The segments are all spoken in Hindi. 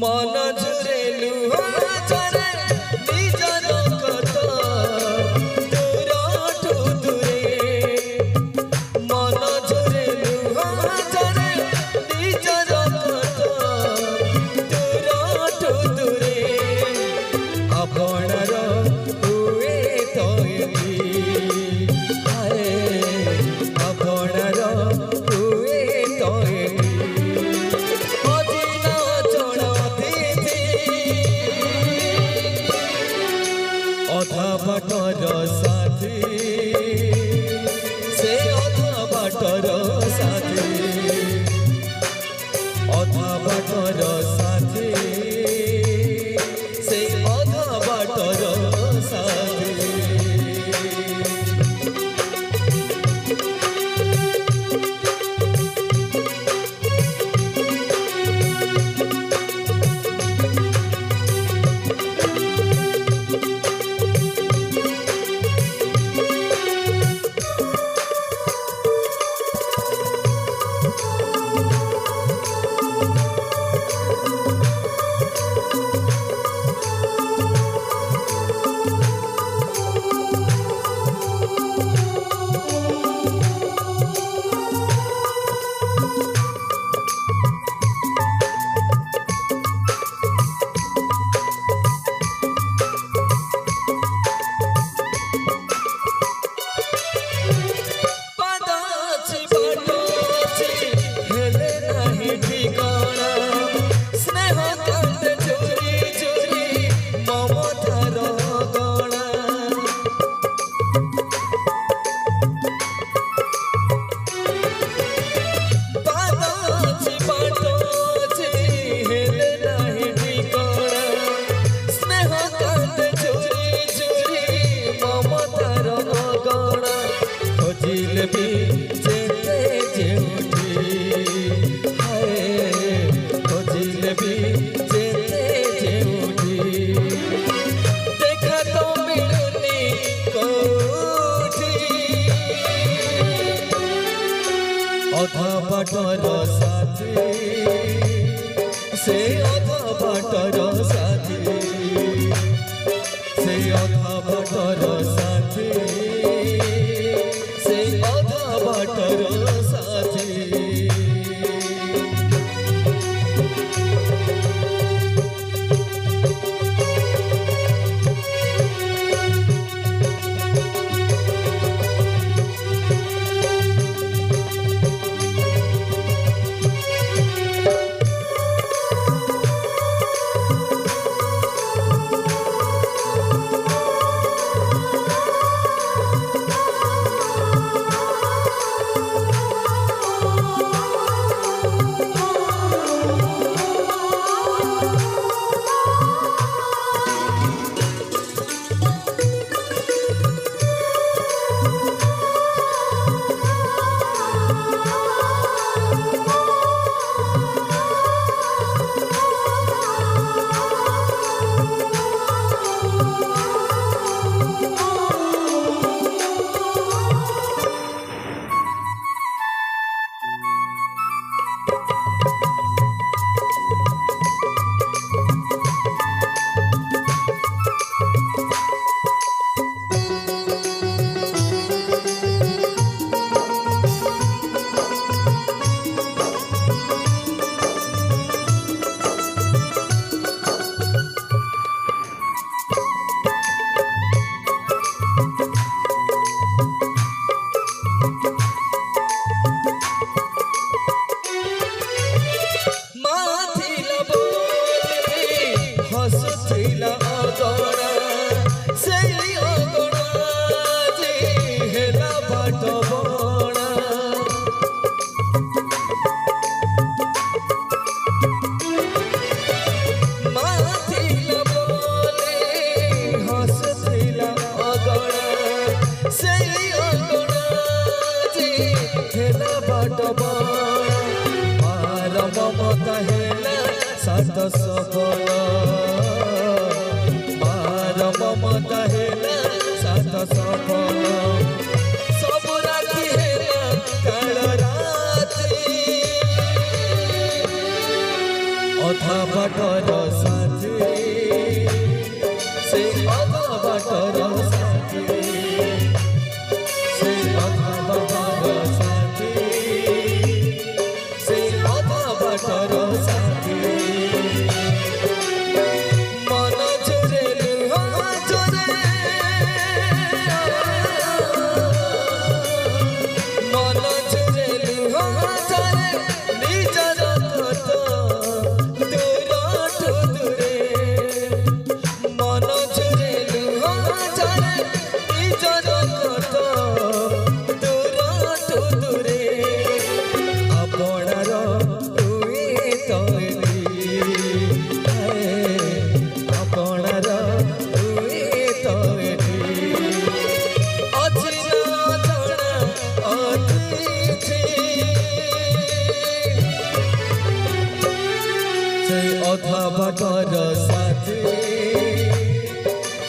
मन झुरे लुहा झरे निजर कत दूरठु दूरे मन झुरे लुहा झरे निजर कत दूरठु दूरे आपणर हुए तोयली हाय आपणर हुए तोयली अधा बाटर साथी से अधा बाटर साथी अधा बाटर साथी से अधा बाटर साथी अधा बाटर साथी से अधा बाटर साथी से अधा बाटर साथी से अधा बाटर साथी सात सपन मार ममता है सात सपन सब राखी है बाटर साथी से अधा बाटर साथी से अधा बाटर साथी से अधा बाटर साथी मन चोरे लुहा चोरे मन चोरे लुहा चोरे निजर कत दूर दूरे मन चोरे लुहा चोरे निजर कत दूर दूरे आपणार तुई तोरी आपणार तुई तोरी अचिना जणा अतिथि से अधा बाटर साथी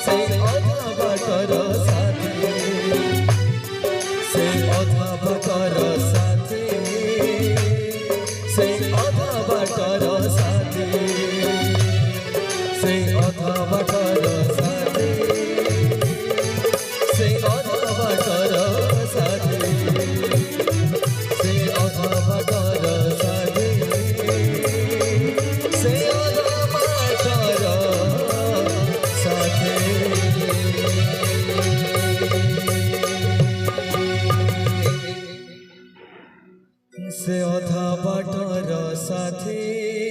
से अधा बाटर साथी से अधा बाटर साथी से अधा बाटर साथी से अधा बाटर साथी से अधा बाटर साथी से अधा बाटर साथी से अधा बाटर साथी से अधा बाटर साथी।